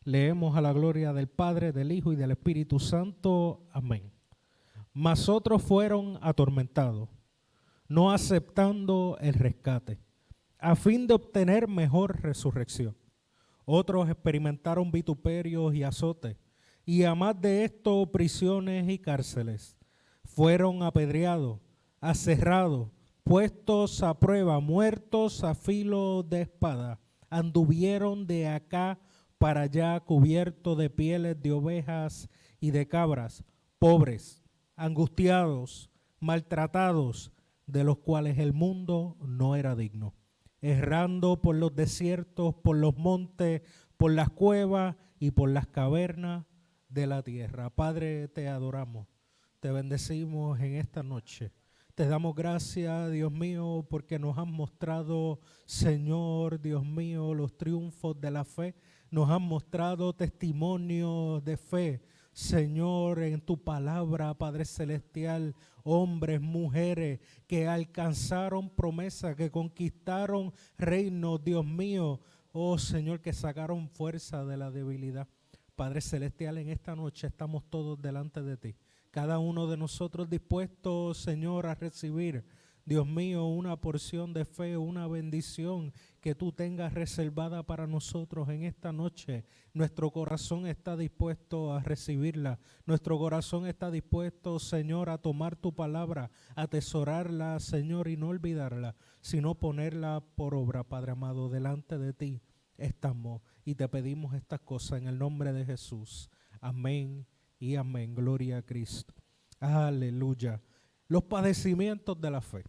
Leemos a la gloria del Padre, del Hijo y del Espíritu Santo. Amén. Mas otros fueron atormentados, no aceptando el rescate, a fin de obtener mejor resurrección. Otros experimentaron vituperios y azotes, y a más de esto prisiones y cárceles. Fueron apedreados, aserrados, puestos a prueba, muertos a filo de espada. Anduvieron de acá para allá cubiertos de pieles de ovejas y de cabras, pobres, angustiados, maltratados, de los cuales el mundo no era digno, errando por los desiertos, por los montes, por las cuevas y por las cavernas de la tierra. Padre, te adoramos, te bendecimos en esta noche. Te damos gracias, Dios mío, porque nos has mostrado, Señor, Dios mío, los triunfos de la fe. Nos han mostrado testimonios de fe, Señor, en tu palabra, Padre Celestial, hombres, mujeres que alcanzaron promesas, que conquistaron reinos, Dios mío, oh Señor, que sacaron fuerza de la debilidad. Padre Celestial, en esta noche estamos todos delante de ti. Cada uno de nosotros dispuestos, Señor, a recibir, Dios mío, una porción de fe, una bendición que tú tengas reservada para nosotros en esta noche. Nuestro corazón está dispuesto a recibirla. Nuestro corazón está dispuesto, Señor, a tomar tu palabra, a atesorarla, Señor, y no olvidarla, sino ponerla por obra, Padre amado, delante de ti estamos y te pedimos estas cosas en el nombre de Jesús. Amén y amén. Gloria a Cristo. Aleluya. Los padecimientos de la fe.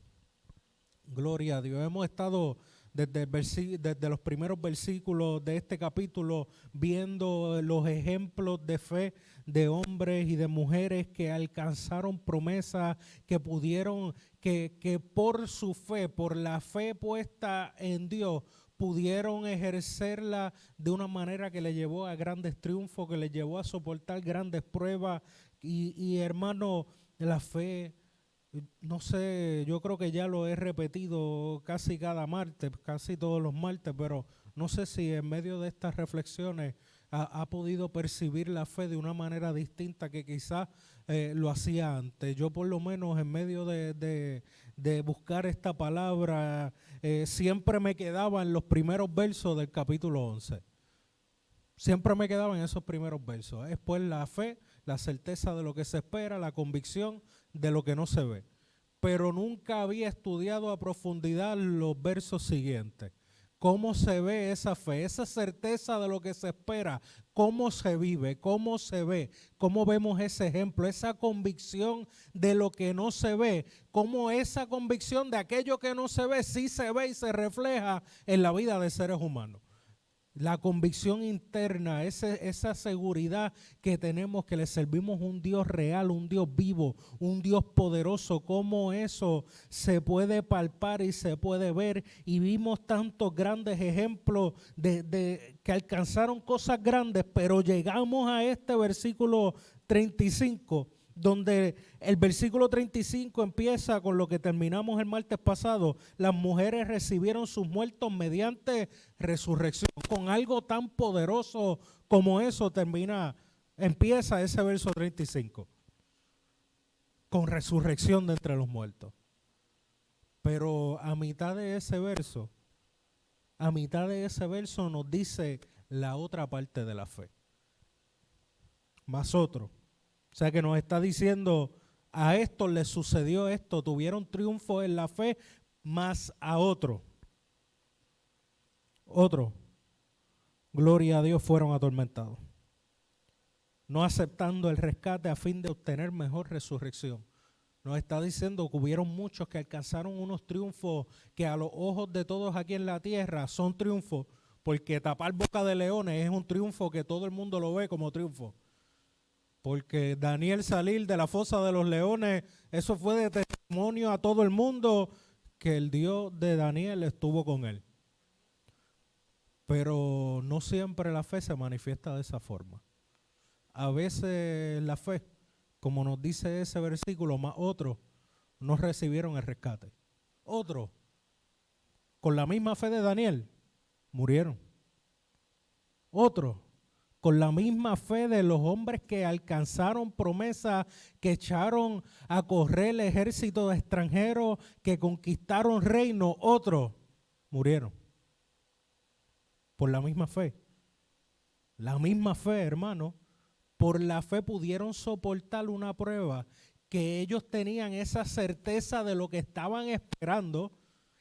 Gloria a Dios. Hemos estado desde los primeros versículos de este capítulo viendo los ejemplos de fe de hombres y de mujeres que alcanzaron promesas, que pudieron, que por su fe, por la fe puesta en Dios, pudieron ejercerla de una manera que le llevó a grandes triunfos, que le llevó a soportar grandes pruebas. Y hermano, la fe, no sé, yo creo que ya lo he repetido casi cada martes, casi todos los martes, pero no sé si en medio de estas reflexiones ha podido percibir la fe de una manera distinta que quizás lo hacía antes. Yo por lo menos en medio de buscar esta palabra, siempre me quedaba en los primeros versos del capítulo 11. Siempre me quedaba en esos primeros versos. Después la fe, la certeza de lo que se espera, la convicción de lo que no se ve. Pero nunca había estudiado a profundidad los versos siguientes. ¿Cómo se ve esa fe, esa certeza de lo que se espera? ¿Cómo se vive? ¿Cómo se ve? ¿Cómo vemos ese ejemplo? Esa convicción de lo que no se ve. ¿Cómo esa convicción de aquello que no se ve sí se ve y se refleja en la vida de seres humanos? La convicción interna, esa seguridad que tenemos que le servimos un Dios real, un Dios vivo, un Dios poderoso, cómo eso se puede palpar y se puede ver. Y vimos tantos grandes ejemplos de que alcanzaron cosas grandes, pero llegamos a este versículo 35, donde el versículo 35 empieza con lo que terminamos el martes pasado. Las mujeres recibieron sus muertos mediante resurrección. Con algo tan poderoso como eso empieza ese verso 35. Con resurrección de entre los muertos. Pero a mitad de ese verso nos dice la otra parte de la fe. Más otro. O sea que nos está diciendo, a estos les sucedió esto, tuvieron triunfo en la fe, más a otro, gloria a Dios, fueron atormentados, no aceptando el rescate a fin de obtener mejor resurrección. Nos está diciendo que hubieron muchos que alcanzaron unos triunfos que a los ojos de todos aquí en la tierra son triunfos, porque tapar boca de leones es un triunfo que todo el mundo lo ve como triunfo. Porque Daniel salir de la fosa de los leones, eso fue de testimonio a todo el mundo que el Dios de Daniel estuvo con él. Pero no siempre la fe se manifiesta de esa forma. A veces la fe, como nos dice ese versículo, más otros no recibieron el rescate. Otros, con la misma fe de Daniel, murieron. Otros con la misma fe de los hombres que alcanzaron promesa, que echaron a correr el ejército de extranjeros, que conquistaron reinos, otros murieron. Por la misma fe. La misma fe, hermano. Por la fe pudieron soportar una prueba que ellos tenían esa certeza de lo que estaban esperando,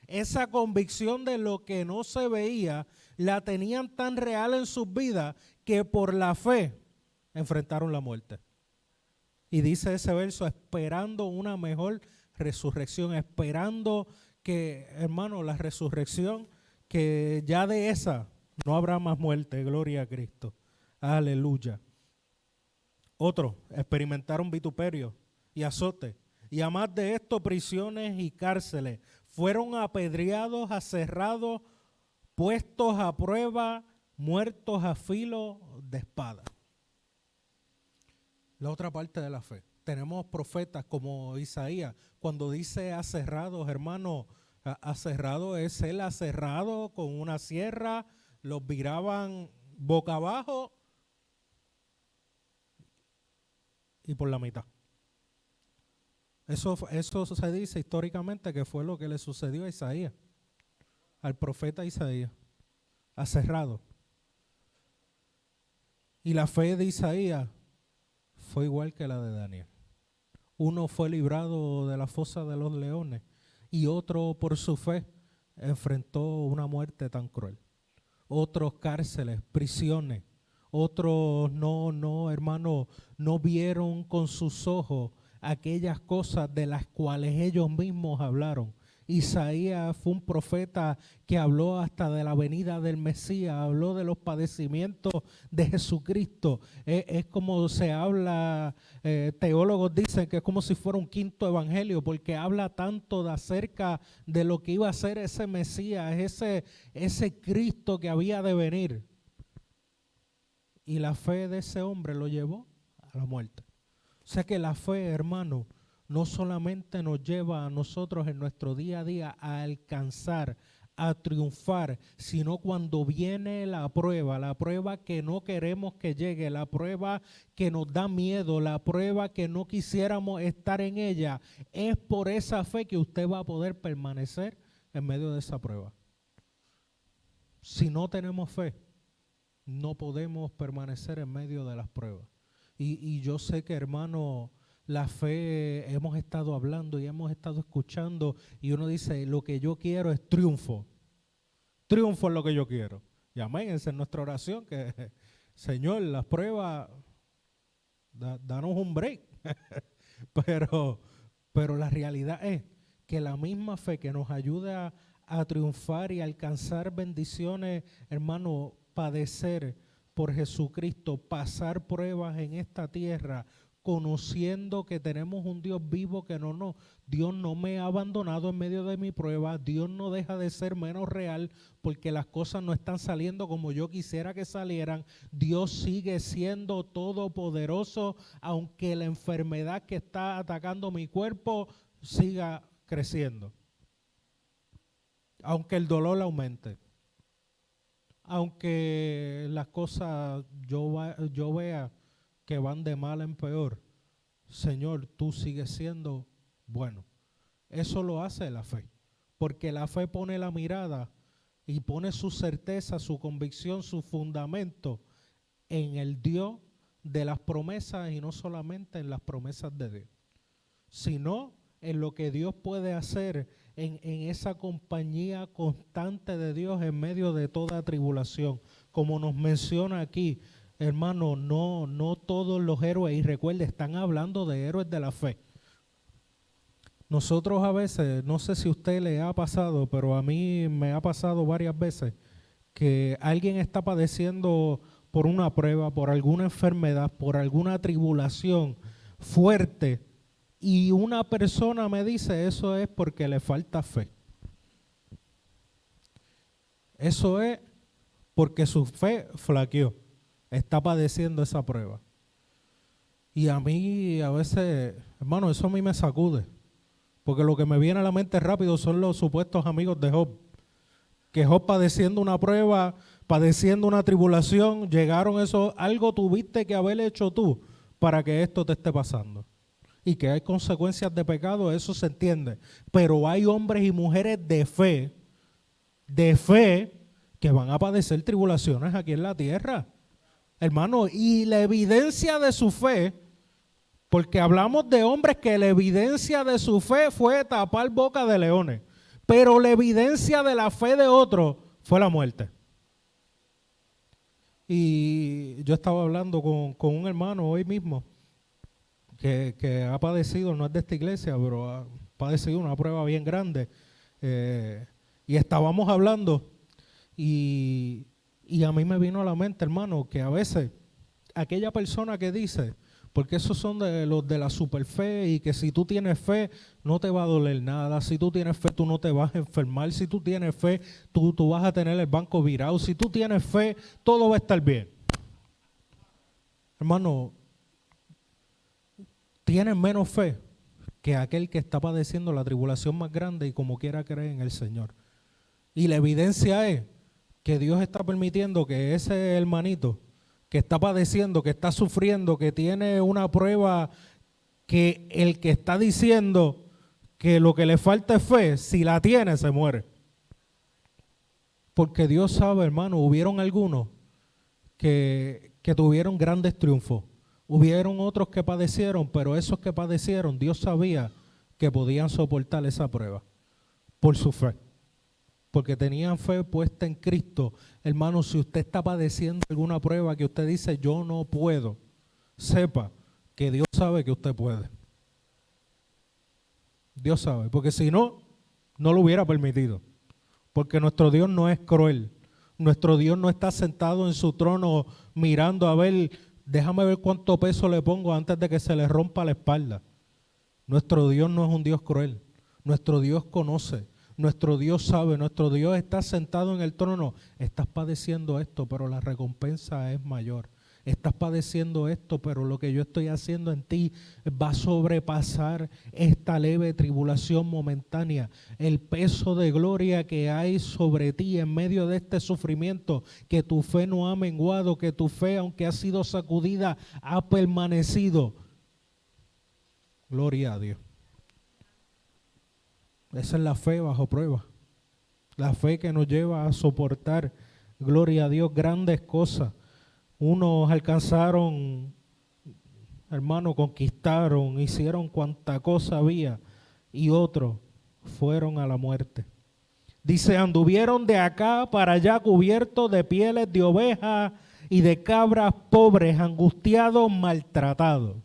esa convicción de lo que no se veía, la tenían tan real en sus vidas que por la fe enfrentaron la muerte. Y dice ese verso, esperando una mejor resurrección, esperando que, hermano, la resurrección, que ya de esa no habrá más muerte, gloria a Cristo. Aleluya. Otros experimentaron vituperio y azote, y a más de esto prisiones y cárceles. Fueron apedreados, aserrados, puestos a prueba, muertos a filo de espada. La otra parte de la fe. Tenemos profetas como Isaías, cuando dice aserrados, hermano, aserrado es el aserrado con una sierra, los viraban boca abajo y por la mitad. Eso se dice históricamente que fue lo que le sucedió a Isaías, al profeta Isaías, aserrado. Y la fe de Isaías fue igual que la de Daniel. Uno fue librado de la fosa de los leones y otro por su fe enfrentó una muerte tan cruel. Otros cárceles, prisiones, otros hermano, no vieron con sus ojos aquellas cosas de las cuales ellos mismos hablaron. Isaías fue un profeta que habló hasta de la venida del Mesías, habló de los padecimientos de Jesucristo. Es como se habla, teólogos dicen que es como si fuera un quinto evangelio, porque habla tanto de acerca de lo que iba a ser ese Mesías, ese Cristo que había de venir. Y la fe de ese hombre lo llevó a la muerte. O sea que la fe, hermano, no solamente nos lleva a nosotros en nuestro día a día a alcanzar, a triunfar, sino cuando viene la prueba que no queremos que llegue, la prueba que nos da miedo, la prueba que no quisiéramos estar en ella, es por esa fe que usted va a poder permanecer en medio de esa prueba. Si no tenemos fe, no podemos permanecer en medio de las pruebas. Y yo sé que, hermano, la fe hemos estado hablando y hemos estado escuchando y uno dice, lo que yo quiero es triunfo. Triunfo es lo que yo quiero. Y amén, esa es nuestra oración, que Señor, las pruebas, danos un break. pero la realidad es que la misma fe que nos ayuda a triunfar y alcanzar bendiciones, hermano, padecer por Jesucristo, pasar pruebas en esta tierra, conociendo que tenemos un Dios vivo que Dios no me ha abandonado en medio de mi prueba, Dios no deja de ser menos real porque las cosas no están saliendo como yo quisiera que salieran. Dios sigue siendo todopoderoso, aunque la enfermedad que está atacando mi cuerpo siga creciendo, aunque el dolor aumente. Aunque las cosas yo vea que van de mal en peor, Señor, tú sigues siendo bueno. Eso lo hace la fe, porque la fe pone la mirada y pone su certeza, su convicción, su fundamento en el Dios de las promesas y no solamente en las promesas de Dios, sino en lo que Dios puede hacer en esa compañía constante de Dios en medio de toda tribulación. Como nos menciona aquí, hermano, no todos los héroes, y recuerde, están hablando de héroes de la fe. Nosotros a veces, no sé si a usted le ha pasado, pero a mí me ha pasado varias veces, que alguien está padeciendo por una prueba, por alguna enfermedad, por alguna tribulación fuerte, y una persona me dice, eso es porque le falta fe. Eso es porque su fe flaqueó, está padeciendo esa prueba. Y a mí a veces, hermano, eso a mí me sacude, porque lo que me viene a la mente rápido son los supuestos amigos de Job, que Job padeciendo una prueba, padeciendo una tribulación, llegaron eso, algo tuviste que haber hecho tú para que esto te esté pasando. Y que hay consecuencias de pecado, eso se entiende. Pero hay hombres y mujeres de fe, que van a padecer tribulaciones aquí en la tierra. Hermano, y la evidencia de su fe, porque hablamos de hombres que la evidencia de su fe fue tapar boca de leones, pero la evidencia de la fe de otros fue la muerte. Y yo estaba hablando con un hermano hoy mismo que ha padecido, no es de esta iglesia, pero ha padecido una prueba bien grande. Y estábamos hablando y a mí me vino a la mente, hermano, que a veces aquella persona que dice, porque esos son de los de la superfe, y que si tú tienes fe no te va a doler nada, si tú tienes fe tú no te vas a enfermar, si tú tienes fe tú vas a tener el banco virado, si tú tienes fe todo va a estar bien. Hermano, tienes menos fe que aquel que está padeciendo la tribulación más grande y como quiera creer en el Señor. Y la evidencia es que Dios está permitiendo que ese hermanito que está padeciendo, que está sufriendo, que tiene una prueba, que el que está diciendo que lo que le falta es fe, si la tiene se muere. Porque Dios sabe, hermano, hubieron algunos que tuvieron grandes triunfos. Hubieron otros que padecieron, pero esos que padecieron, Dios sabía que podían soportar esa prueba por su fe. Porque tenían fe puesta en Cristo. Hermano, si usted está padeciendo alguna prueba que usted dice, yo no puedo, sepa que Dios sabe que usted puede. Dios sabe, porque si no, no lo hubiera permitido. Porque nuestro Dios no es cruel. Nuestro Dios no está sentado en su trono mirando a ver, déjame ver cuánto peso le pongo antes de que se le rompa la espalda. Nuestro Dios no es un Dios cruel. Nuestro Dios conoce. Nuestro Dios sabe, nuestro Dios está sentado en el trono. Estás padeciendo esto, pero la recompensa es mayor. Estás padeciendo esto, pero lo que yo estoy haciendo en ti va a sobrepasar esta leve tribulación momentánea. El peso de gloria que hay sobre ti en medio de este sufrimiento, que tu fe no ha menguado, que tu fe, aunque ha sido sacudida, ha permanecido. Gloria a Dios. Esa es la fe bajo prueba. La fe que nos lleva a soportar, gloria a Dios, grandes cosas. Unos alcanzaron, hermano, conquistaron, hicieron cuanta cosa había, y otros fueron a la muerte. Dice, anduvieron de acá para allá cubiertos de pieles de ovejas y de cabras pobres, angustiados, maltratados.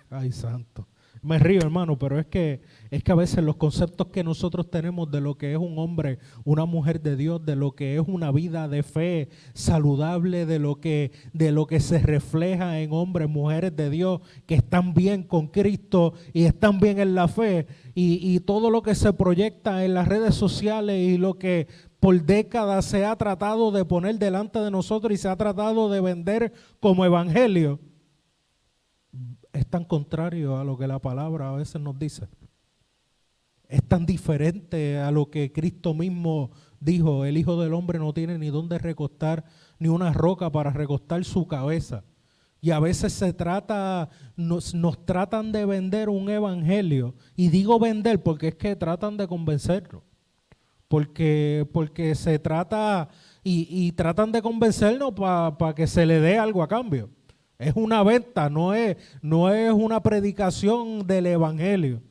Ay, santo. Me río, hermano, pero es que a veces los conceptos que nosotros tenemos de lo que es un hombre, una mujer de Dios, de lo que es una vida de fe saludable, de lo que se refleja en hombres, mujeres de Dios que están bien con Cristo y están bien en la fe, y todo lo que se proyecta en las redes sociales y lo que por décadas se ha tratado de poner delante de nosotros y se ha tratado de vender como evangelio, es tan contrario a lo que la palabra a veces nos dice. Es tan diferente a lo que Cristo mismo dijo. El Hijo del Hombre no tiene ni dónde recostar, ni una roca para recostar su cabeza. Y a veces nos tratan de vender un evangelio. Y digo vender porque es que tratan de convencernos. Porque se trata y tratan de convencernos para que se le dé algo a cambio. Es una venta, no es una predicación del evangelio,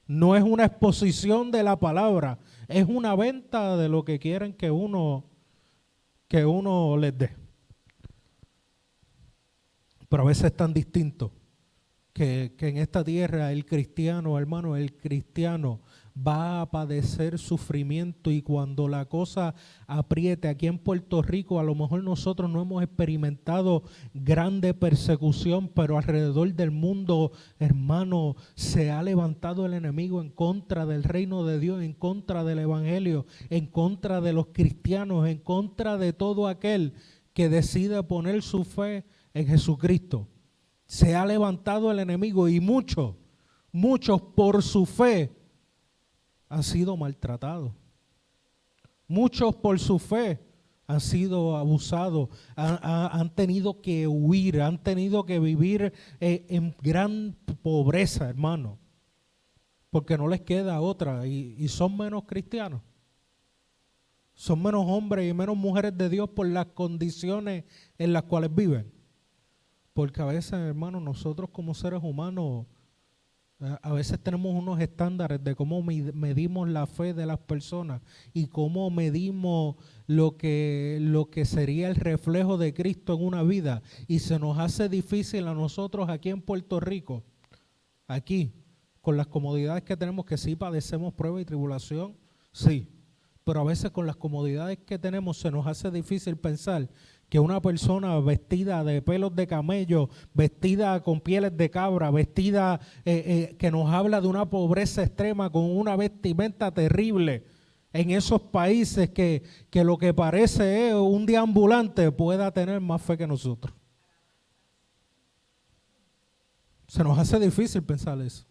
no es una exposición de la palabra, es una venta de lo que quieren que uno les dé. Pero a veces es tan distinto que en esta tierra el cristiano, hermano, el cristiano va a padecer sufrimiento, y cuando la cosa apriete, aquí en Puerto Rico a lo mejor nosotros no hemos experimentado grande persecución, pero alrededor del mundo, hermano, se ha levantado el enemigo en contra del reino de Dios, en contra del evangelio, en contra de los cristianos, en contra de todo aquel que decide poner su fe en Jesucristo. Se ha levantado el enemigo, y muchos por su fe han sido maltratados. Muchos por su fe han sido abusados, han tenido que huir, han tenido que vivir en gran pobreza, hermano, porque no les queda otra y son menos cristianos. Son menos hombres y menos mujeres de Dios por las condiciones en las cuales viven. Porque a veces, hermano, nosotros como seres humanos, a veces tenemos unos estándares de cómo medimos la fe de las personas y cómo medimos lo que sería el reflejo de Cristo en una vida. Y se nos hace difícil a nosotros aquí en Puerto Rico, aquí, con las comodidades que tenemos, que sí padecemos prueba y tribulación, sí. Pero a veces con las comodidades que tenemos se nos hace difícil pensar que una persona vestida de pelos de camello, vestida con pieles de cabra, vestida que nos habla de una pobreza extrema, con una vestimenta terrible, en esos países que lo que parece es un deambulante, pueda tener más fe que nosotros. Se nos hace difícil pensar eso,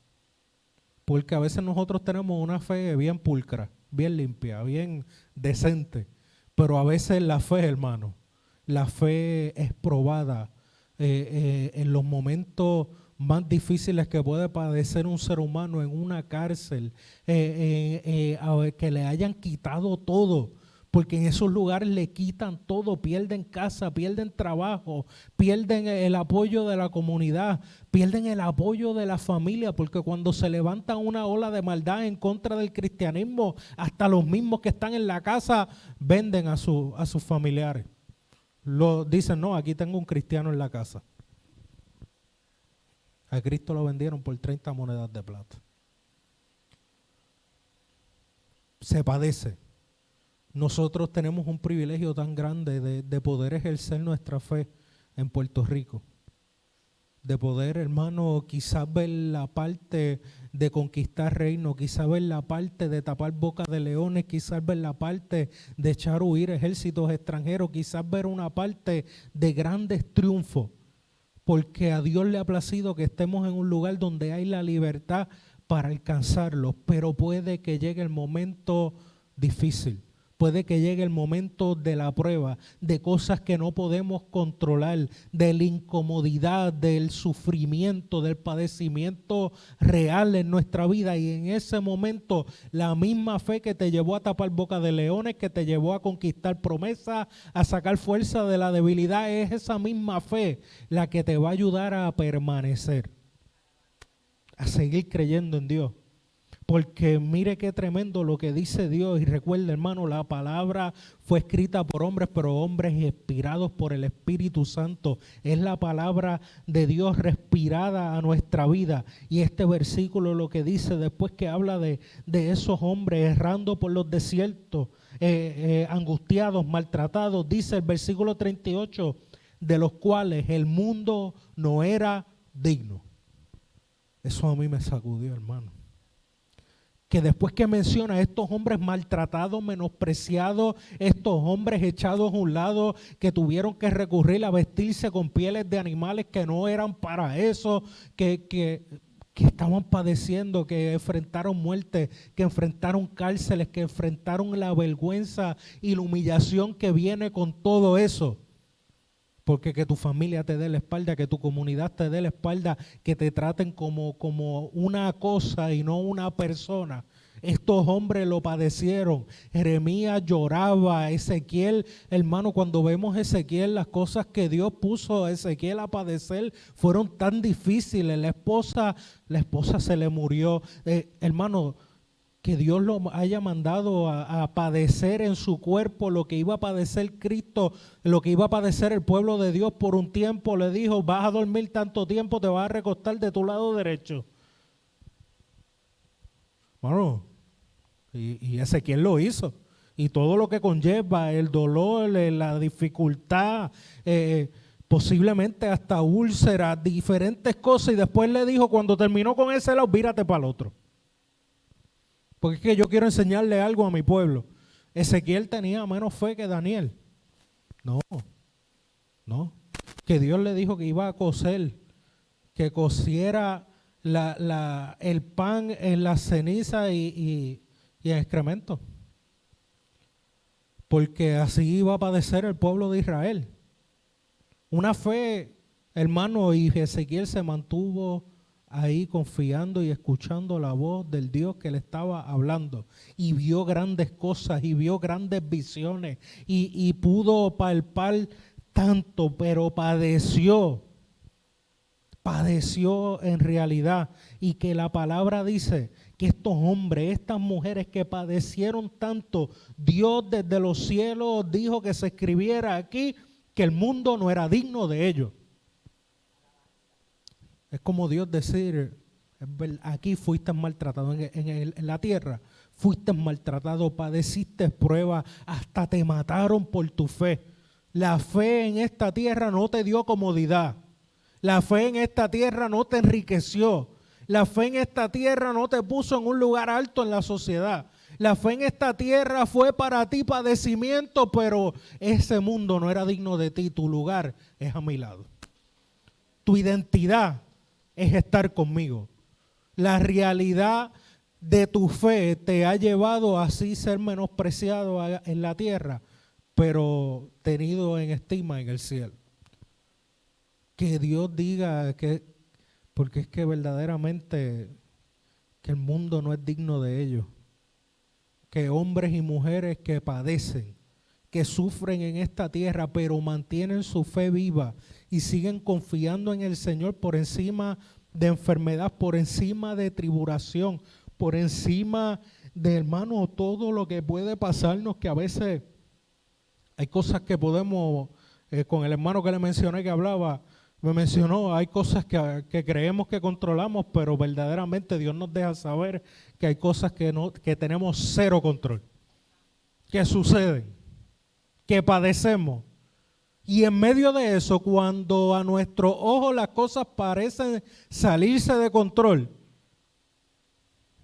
porque a veces nosotros tenemos una fe bien pulcra, bien limpia, bien decente, pero a veces la fe, hermano, la fe es probada en los momentos más difíciles que puede padecer un ser humano en una cárcel, que le hayan quitado todo, porque en esos lugares le quitan todo, pierden casa, pierden trabajo, pierden el apoyo de la comunidad, pierden el apoyo de la familia, porque cuando se levanta una ola de maldad en contra del cristianismo, hasta los mismos que están en la casa venden a sus familiares. Dicen, no, aquí tengo un cristiano en la casa. A Cristo lo vendieron por 30 monedas de plata. Se padece. Nosotros tenemos un privilegio tan grande de poder ejercer nuestra fe en Puerto Rico. De poder, hermano, quizás ver la parte de conquistar reino, quizás ver la parte de tapar bocas de leones, quizás ver la parte de echar huir ejércitos extranjeros, quizás ver una parte de grandes triunfos, porque a Dios le ha placido que estemos en un lugar donde hay la libertad para alcanzarlo, pero puede que llegue el momento difícil. Puede que llegue el momento de la prueba, de cosas que no podemos controlar, de la incomodidad, del sufrimiento, del padecimiento real en nuestra vida. Y en ese momento la misma fe que te llevó a tapar boca de leones, que te llevó a conquistar promesas, a sacar fuerza de la debilidad, es esa misma fe la que te va a ayudar a permanecer, a seguir creyendo en Dios. Porque mire qué tremendo lo que dice Dios. Y recuerda, hermano, la palabra fue escrita por hombres, pero hombres inspirados por el Espíritu Santo. Es la palabra de Dios respirada a nuestra vida. Y este versículo lo que dice después que habla de esos hombres errando por los desiertos, angustiados, maltratados, dice el versículo 38, de los cuales el mundo no era digno. Eso a mí me sacudió, hermano. Que después que menciona a estos hombres maltratados, menospreciados, estos hombres echados a un lado, que tuvieron que recurrir a vestirse con pieles de animales que no eran para eso, que estaban padeciendo, que enfrentaron muerte, que enfrentaron cárceles, que enfrentaron la vergüenza y la humillación que viene con todo eso. Porque que tu familia te dé la espalda, que tu comunidad te dé la espalda, que te traten como una cosa y no una persona. Estos hombres lo padecieron. Jeremías lloraba, Ezequiel, hermano, cuando vemos a Ezequiel, las cosas que Dios puso a Ezequiel a padecer fueron tan difíciles. La esposa se le murió. Hermano, que Dios lo haya mandado a padecer en su cuerpo lo que iba a padecer Cristo, lo que iba a padecer el pueblo de Dios por un tiempo. Le dijo, vas a dormir tanto tiempo, te vas a recostar de tu lado derecho. Bueno, y Ezequiel lo hizo. Y todo lo que conlleva, el dolor, la dificultad, posiblemente hasta úlceras, diferentes cosas. Y después le dijo, cuando terminó con ese lado, vírate para el otro. Porque es que yo quiero enseñarle algo a mi pueblo. Ezequiel tenía menos fe que Daniel. No. Que Dios le dijo que iba a cocer, que cociera el pan en la ceniza y el excremento. porque así iba a padecer el pueblo de Israel. Una fe, hermano, y Ezequiel se mantuvo ahí confiando y escuchando la voz del Dios que le estaba hablando, y vio grandes cosas y vio grandes visiones y pudo palpar tanto, pero padeció en realidad. Y que la palabra dice que estos hombres, estas mujeres que padecieron tanto, Dios desde los cielos dijo que se escribiera aquí que el mundo no era digno de ellos. Es como Dios decir, aquí fuiste maltratado en la tierra, fuiste maltratado, padeciste prueba, hasta te mataron por tu fe. La fe en esta tierra no te dio comodidad. La fe en esta tierra no te enriqueció. La fe en esta tierra no te puso en un lugar alto en la sociedad. La fe en esta tierra fue para ti padecimiento, pero ese mundo no era digno de ti. Tu lugar es a mi lado. Tu identidad es estar conmigo. La realidad de tu fe te ha llevado a así ser menospreciado en la tierra, pero tenido en estima en el cielo. Que Dios diga que, porque es que verdaderamente que el mundo no es digno de ellos. Que hombres y mujeres que padecen, que sufren en esta tierra, pero mantienen su fe viva y siguen confiando en el Señor por encima de enfermedad, por encima de tribulación, por encima de, hermano, todo lo que puede pasarnos, que a veces hay cosas que podemos, con el hermano que le mencioné que hablaba, me mencionó, hay cosas que creemos que controlamos, pero verdaderamente Dios nos deja saber que hay cosas que tenemos cero control, que suceden, que padecemos. Y en medio de eso, cuando a nuestros ojos las cosas parecen salirse de control,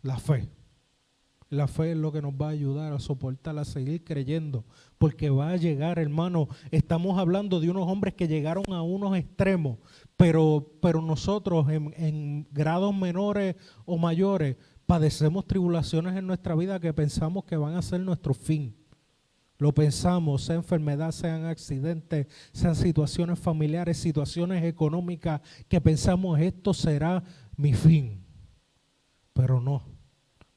la fe es lo que nos va a ayudar a soportar, a seguir creyendo, porque va a llegar, hermano, estamos hablando de unos hombres que llegaron a unos extremos, pero nosotros en grados menores o mayores padecemos tribulaciones en nuestra vida que pensamos que van a ser nuestro fin. Lo pensamos, sea enfermedad, sean accidentes, sean situaciones familiares, situaciones económicas, que pensamos esto será mi fin, pero no.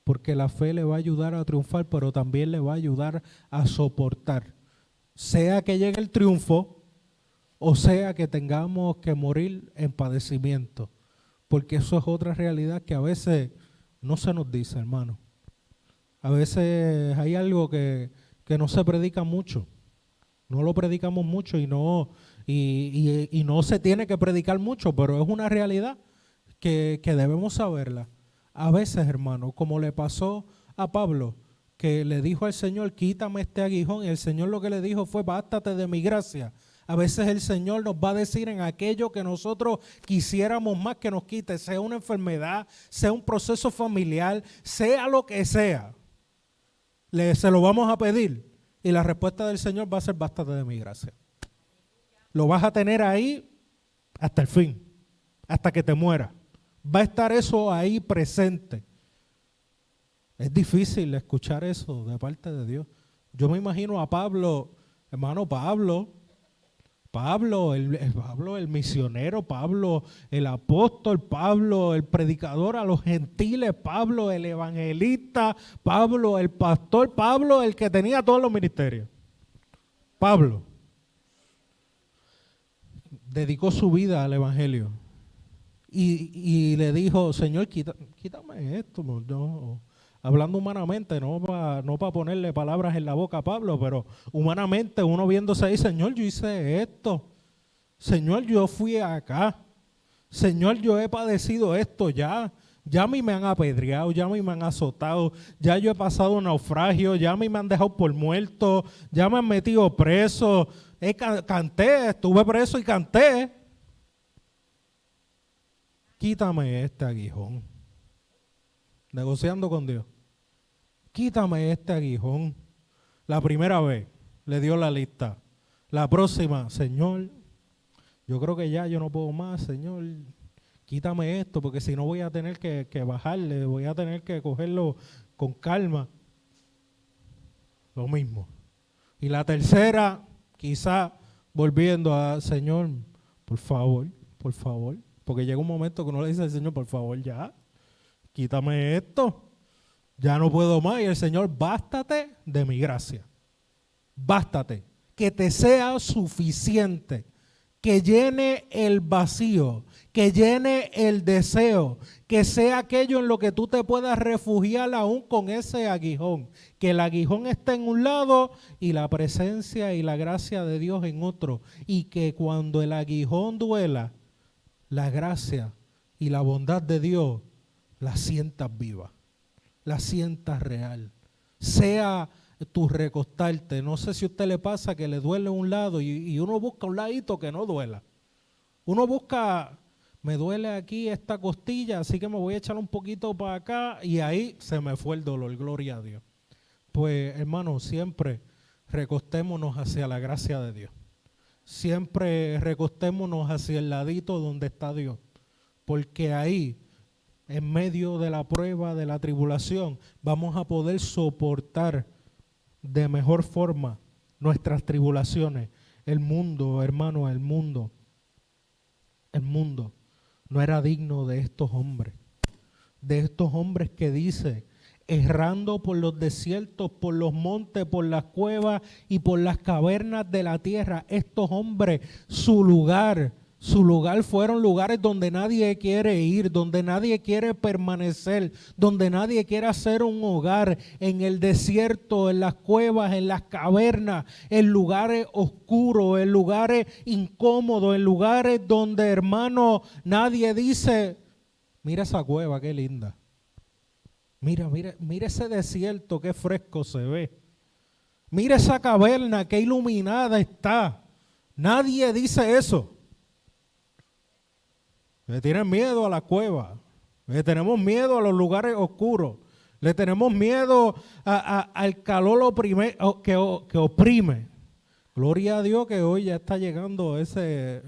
Porque la fe le va a ayudar a triunfar, pero también le va a ayudar a soportar. Sea que llegue el triunfo, o sea que tengamos que morir en padecimiento. Porque eso es otra realidad que a veces no se nos dice, hermano. A veces hay algo que no se predica mucho. No lo predicamos mucho y no se tiene que predicar mucho, pero es una realidad que debemos saberla. A veces, hermano, como le pasó a Pablo, que le dijo al Señor, quítame este aguijón, y el Señor lo que le dijo fue, bástate de mi gracia. A veces el Señor nos va a decir en aquello que nosotros quisiéramos más que nos quite, sea una enfermedad, sea un proceso familiar, sea lo que sea. Se lo vamos a pedir y la respuesta del Señor va a ser, bástate de mi gracia. Lo vas a tener ahí hasta el fin, hasta que te mueras. Va a estar eso ahí presente. Es difícil escuchar eso de parte de Dios. Yo me imagino a Pablo, hermano Pablo, el misionero, Pablo, el apóstol, Pablo, el predicador a los gentiles, Pablo, el evangelista, Pablo, el pastor, Pablo, el que tenía todos los ministerios. Pablo dedicó su vida al evangelio. Y le dijo, Señor, quítame esto. No, hablando humanamente, no para ponerle palabras en la boca a Pablo, pero humanamente uno viéndose ahí, Señor, yo hice esto. Señor, yo fui acá. Señor, yo he padecido esto ya. Ya a mí me han apedreado, ya a mí me han azotado, ya yo he pasado un naufragio, ya a mí me han dejado por muerto, ya me han metido preso. Canté, estuve preso y canté. Quítame este aguijón. Negociando con Dios. Quítame este aguijón. La primera vez le dio la lista. La próxima, Señor, yo creo que ya yo no puedo más, Señor. Quítame esto, porque si no voy a tener que bajarle, voy a tener que cogerlo con calma. Lo mismo. Y la tercera, quizá volviendo a, Señor, por favor, porque llega un momento que uno le dice al Señor, por favor, ya, quítame esto, ya no puedo más. Y el Señor, bástate de mi gracia, bástate, que te sea suficiente, que llene el vacío, que llene el deseo, que sea aquello en lo que tú te puedas refugiar aún con ese aguijón, que el aguijón esté en un lado y la presencia y la gracia de Dios en otro, y que cuando el aguijón duela, la gracia y la bondad de Dios la sientas viva, la sientas real, sea tu recostarte. No sé si a usted le pasa que le duele un lado y uno busca un ladito que no duela. Uno busca, me duele aquí esta costilla, así que me voy a echar un poquito para acá y ahí se me fue el dolor, gloria a Dios. Pues hermano, siempre recostémonos hacia la gracia de Dios. Siempre recostémonos hacia el ladito donde está Dios, porque ahí, en medio de la prueba, de la tribulación, vamos a poder soportar de mejor forma nuestras tribulaciones. El mundo, hermano, el mundo no era digno de estos hombres que dice, errando por los desiertos, por los montes, por las cuevas y por las cavernas de la tierra. Estos hombres, su lugar fueron lugares donde nadie quiere ir, donde nadie quiere permanecer, donde nadie quiere hacer un hogar, en el desierto, en las cuevas, en las cavernas, en lugares oscuros, en lugares incómodos, en lugares donde, hermano, nadie dice, mira esa cueva, qué linda. Mira ese desierto, qué fresco se ve. Mira esa caverna, qué iluminada está. Nadie dice eso. Le tienen miedo a la cueva. Le tenemos miedo a los lugares oscuros. Le tenemos miedo al calor que oprime. Gloria a Dios que hoy ya está llegando ese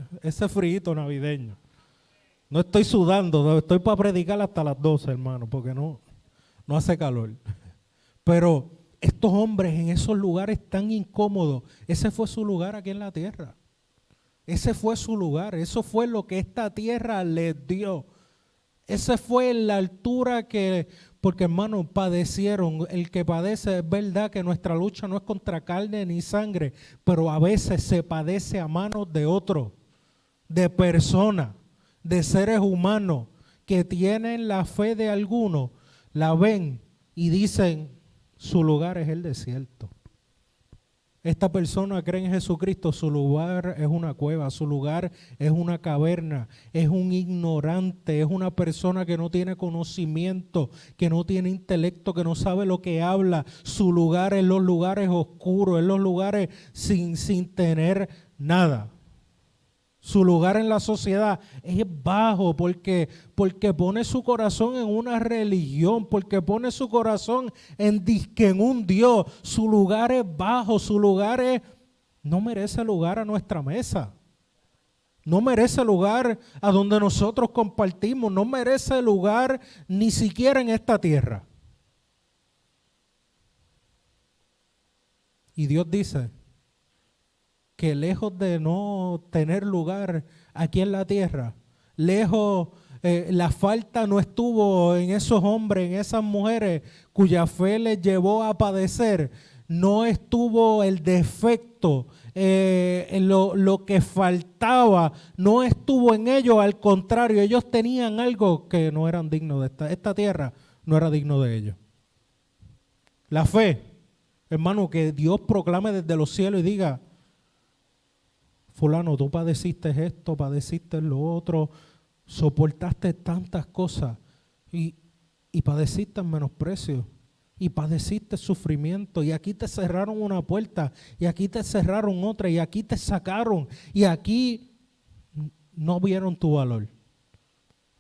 frío navideño. No estoy sudando, estoy para predicar hasta las 12, hermano, porque no hace calor. Pero estos hombres en esos lugares tan incómodos, ese fue su lugar aquí en la tierra. Ese fue su lugar, eso fue lo que esta tierra les dio. Esa fue la altura porque hermano, padecieron. El que padece, es verdad que nuestra lucha no es contra carne ni sangre, pero a veces se padece a manos de otros, de personas, de seres humanos que tienen la fe de algunos, la ven y dicen, su lugar es el desierto. Esta persona cree en Jesucristo, su lugar es una cueva, su lugar es una caverna, es un ignorante, es una persona que no tiene conocimiento, que no tiene intelecto, que no sabe lo que habla. Su lugar es los lugares oscuros, es los lugares sin tener nada. Su lugar en la sociedad es bajo porque pone su corazón en una religión, porque pone su corazón en un Dios. Su lugar es bajo, no merece lugar a nuestra mesa. No merece lugar a donde nosotros compartimos, no merece lugar ni siquiera en esta tierra. Y Dios dice que lejos de no tener lugar aquí en la tierra, lejos, la falta no estuvo en esos hombres, en esas mujeres cuya fe les llevó a padecer, no estuvo el defecto, lo que faltaba, no estuvo en ellos, al contrario, ellos tenían algo que no eran dignos de esta tierra, no era digno de ellos. La fe, hermano, que Dios proclame desde los cielos y diga, fulano, tú padeciste esto, padeciste lo otro, soportaste tantas cosas y padeciste menosprecio y padeciste sufrimiento y aquí te cerraron una puerta y aquí te cerraron otra y aquí te sacaron y aquí no vieron tu valor.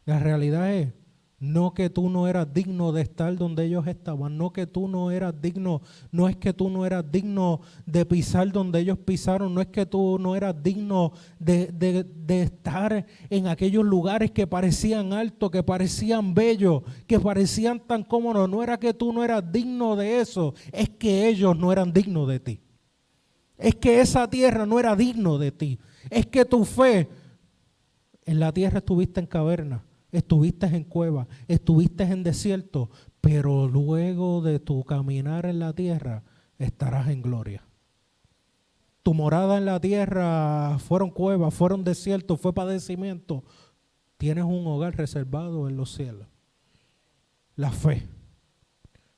La realidad es, no que tú no eras digno de estar donde ellos estaban, no que tú no eras digno, no es que tú no eras digno de pisar donde ellos pisaron, no es que tú no eras digno de estar en aquellos lugares que parecían altos, que parecían bellos, que parecían tan cómodos, no era que tú no eras digno de eso, es que ellos no eran dignos de ti. Es que esa tierra no era digno de ti. Es que tu fe, en la tierra estuviste en caverna, estuviste en cueva, estuviste en desierto, pero luego de tu caminar en la tierra estarás en gloria. Tu morada en la tierra fueron cuevas, fueron desiertos, fue padecimiento. Tienes un hogar reservado en los cielos. La fe.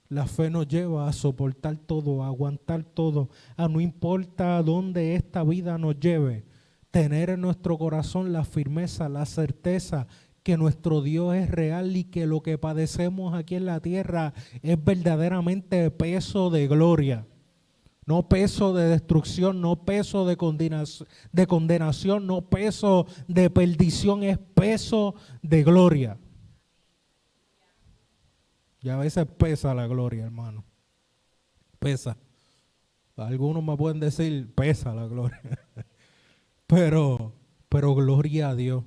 La fe nos lleva a soportar todo, a aguantar todo, a no importa dónde esta vida nos lleve, tener en nuestro corazón la firmeza, la certeza que nuestro Dios es real y que lo que padecemos aquí en la tierra es verdaderamente peso de gloria. No peso de destrucción, no peso de condenación, no peso de perdición, es peso de gloria. Y a veces pesa la gloria, hermano. Pesa. Algunos me pueden decir, pesa la gloria. Pero gloria a Dios,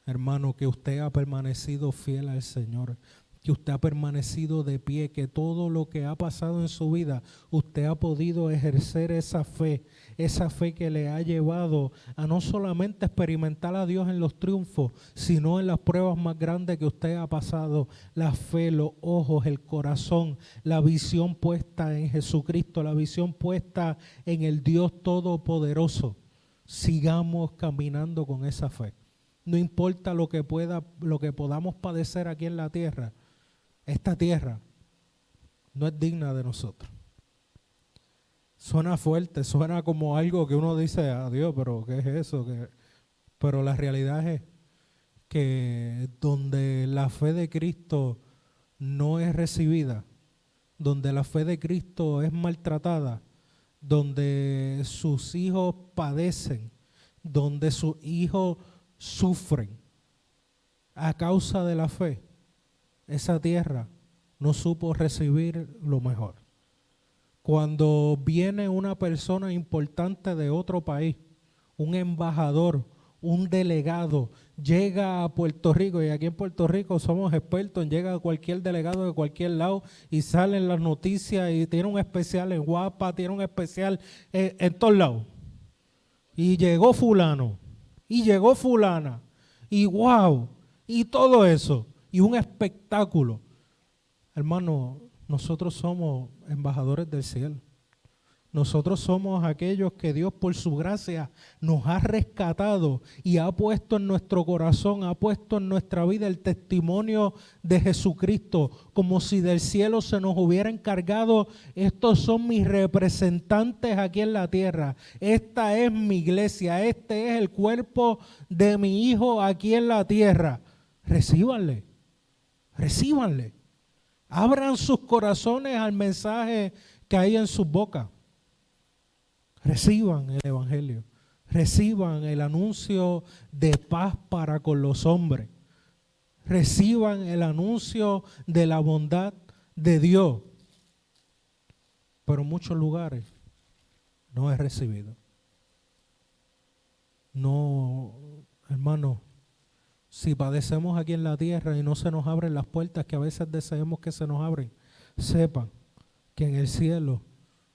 hermano, que usted ha permanecido fiel al Señor, que usted ha permanecido de pie, que todo lo que ha pasado en su vida, usted ha podido ejercer esa fe que le ha llevado a no solamente experimentar a Dios en los triunfos, sino en las pruebas más grandes que usted ha pasado. La fe, los ojos, el corazón, la visión puesta en Jesucristo, la visión puesta en el Dios Todopoderoso. Sigamos caminando con esa fe. No importa lo que podamos padecer aquí en la tierra. Esta tierra no es digna de nosotros. Suena fuerte, suena como algo que uno dice, Dios, pero ¿qué es eso? Pero la realidad es que donde la fe de Cristo no es recibida, donde la fe de Cristo es maltratada, donde sus hijos padecen, donde sus hijos sufren a causa de la fe, esa tierra no supo recibir lo mejor. Cuando viene una persona importante de otro país, un embajador, un delegado, llega a Puerto Rico, y aquí en Puerto Rico somos expertos en llega cualquier delegado de cualquier lado y salen las noticias y tiene un especial en Guapa, tiene un especial en todos lados. Y llegó fulano, y llegó fulana, y wow, y todo eso, y un espectáculo. Hermano, nosotros somos embajadores del cielo. Nosotros somos aquellos que Dios por su gracia nos ha rescatado y ha puesto en nuestro corazón, ha puesto en nuestra vida el testimonio de Jesucristo, como si del cielo se nos hubiera encargado. Estos son mis representantes aquí en la tierra. Esta es mi iglesia, este es el cuerpo de mi Hijo aquí en la tierra. Recíbanle, recíbanle. Abran sus corazones al mensaje que hay en sus bocas. Reciban el evangelio, reciban el anuncio de paz para con los hombres, reciban el anuncio de la bondad de Dios. Pero en muchos lugares no es recibido. No, hermano, si padecemos aquí en la tierra y no se nos abren las puertas que a veces deseamos que se nos abren, sepan que en el cielo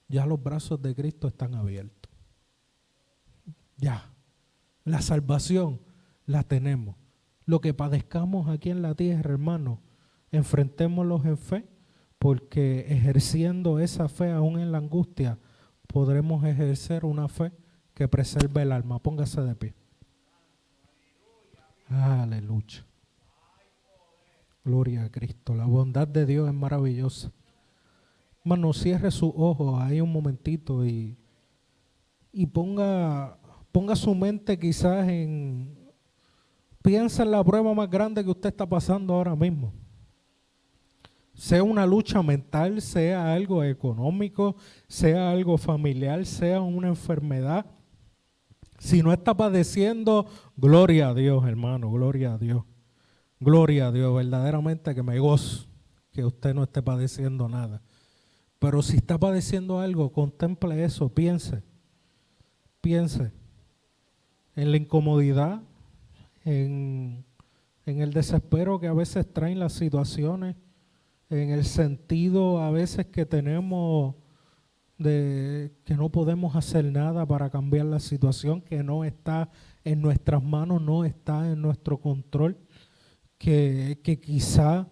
ya los brazos de Cristo están abiertos. Ya, la salvación la tenemos. Lo que padezcamos aquí en la tierra, hermano, enfrentémoslos en fe, porque ejerciendo esa fe aún en la angustia, podremos ejercer una fe que preserve el alma. Póngase de pie. Aleluya. Gloria a Cristo. La bondad de Dios es maravillosa. Hermano, cierre sus ojos ahí un momentito y ponga su mente quizás piensa en la prueba más grande que usted está pasando ahora mismo. Sea una lucha mental, sea algo económico, sea algo familiar, sea una enfermedad. Si no está padeciendo, gloria a Dios, hermano, gloria a Dios. Gloria a Dios, verdaderamente que me gozo que usted no esté padeciendo nada. Pero si está padeciendo algo, contemple eso, piense en la incomodidad, en el desespero que a veces traen las situaciones, en el sentido a veces que tenemos de que no podemos hacer nada para cambiar la situación, que no está en nuestras manos, no está en nuestro control, que quizá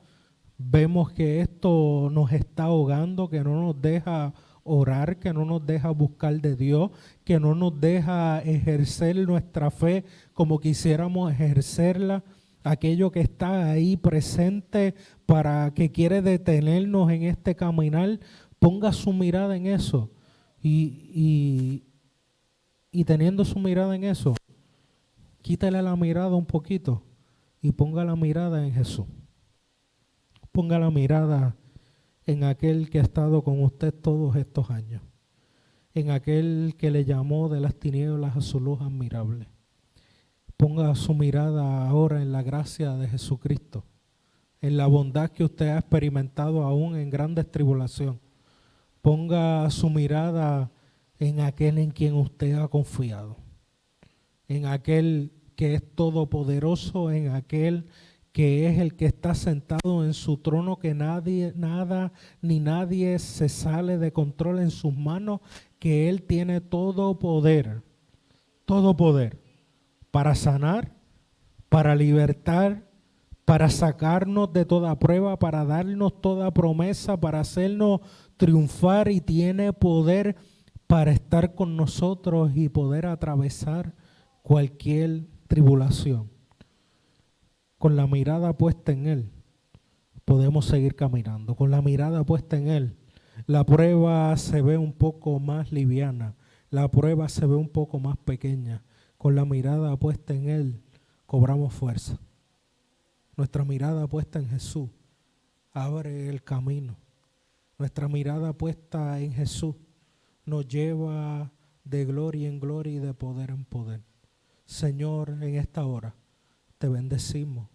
vemos que esto nos está ahogando, que no nos deja orar, que no nos deja buscar de Dios, que no nos deja ejercer nuestra fe como quisiéramos ejercerla. Aquello que está ahí presente para que quiere detenernos en este caminar, ponga su mirada en eso y teniendo su mirada en eso, quítale la mirada un poquito y ponga la mirada en Jesús. Ponga la mirada en aquel que ha estado con usted todos estos años, en aquel que le llamó de las tinieblas a su luz admirable. Ponga su mirada ahora en la gracia de Jesucristo, en la bondad que usted ha experimentado aún en grandes tribulaciones. Ponga su mirada en aquel en quien usted ha confiado, en aquel que es todopoderoso, en aquel que es el que está sentado en su trono, que nada ni nadie se sale de control en sus manos, que Él tiene todo poder para sanar, para libertar, para sacarnos de toda prueba, para darnos toda promesa, para hacernos triunfar, y tiene poder para estar con nosotros y poder atravesar cualquier tribulación. Con la mirada puesta en Él, podemos seguir caminando. Con la mirada puesta en Él, la prueba se ve un poco más liviana, la prueba se ve un poco más pequeña. Con la mirada puesta en Él, cobramos fuerza. Nuestra mirada puesta en Jesús abre el camino. Nuestra mirada puesta en Jesús nos lleva de gloria en gloria y de poder en poder. Señor, en esta hora te bendecimos,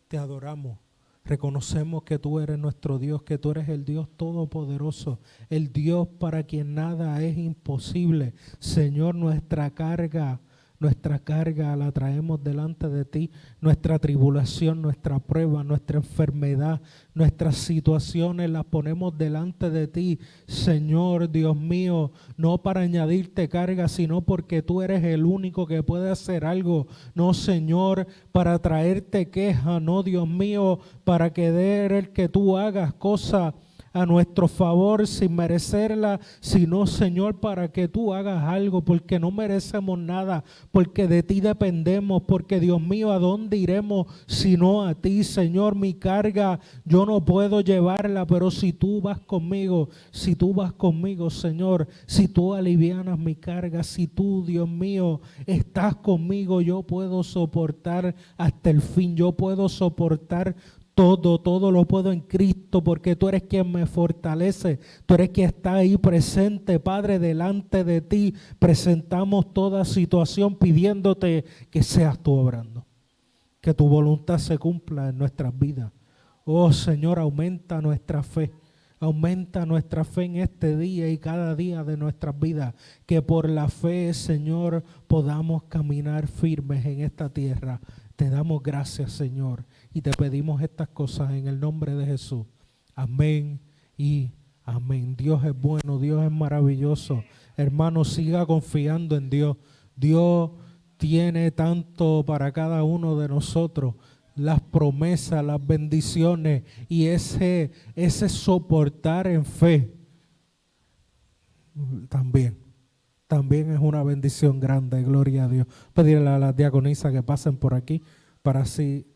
te adoramos, reconocemos que tú eres nuestro Dios, que tú eres el Dios todopoderoso, el Dios para quien nada es imposible. Señor, nuestra carga la traemos delante de ti, nuestra tribulación, nuestra prueba, nuestra enfermedad, nuestras situaciones las ponemos delante de ti, Señor Dios mío, no para añadirte carga, sino porque tú eres el único que puede hacer algo, no, Señor, para traerte queja, no, Dios mío, para querer que tú hagas cosas a nuestro favor sin merecerla, sino, Señor, para que tú hagas algo, porque no merecemos nada, porque de ti dependemos, porque, Dios mío, ¿a dónde iremos sino a ti, Señor? Mi carga yo no puedo llevarla, pero si tú vas conmigo, Señor, si tú alivianas mi carga, si tú, Dios mío, estás conmigo, yo puedo soportar hasta el fin, yo puedo soportar todo lo puedo en Cristo, porque tú eres quien me fortalece, tú eres quien está ahí presente, Padre, delante de ti. Presentamos toda situación pidiéndote que seas tú obrando, que tu voluntad se cumpla en nuestras vidas. Oh Señor, aumenta nuestra fe en este día y cada día de nuestras vidas, que por la fe, Señor, podamos caminar firmes en esta tierra. Te damos gracias, Señor, y te pedimos estas cosas en el nombre de Jesús. Amén y amén. Dios es bueno, Dios es maravilloso. Hermano, siga confiando en Dios. Dios tiene tanto para cada uno de nosotros. Las promesas, las bendiciones y ese soportar en fe también es una bendición grande, gloria a Dios. Pedirle a las diaconisas que pasen por aquí para así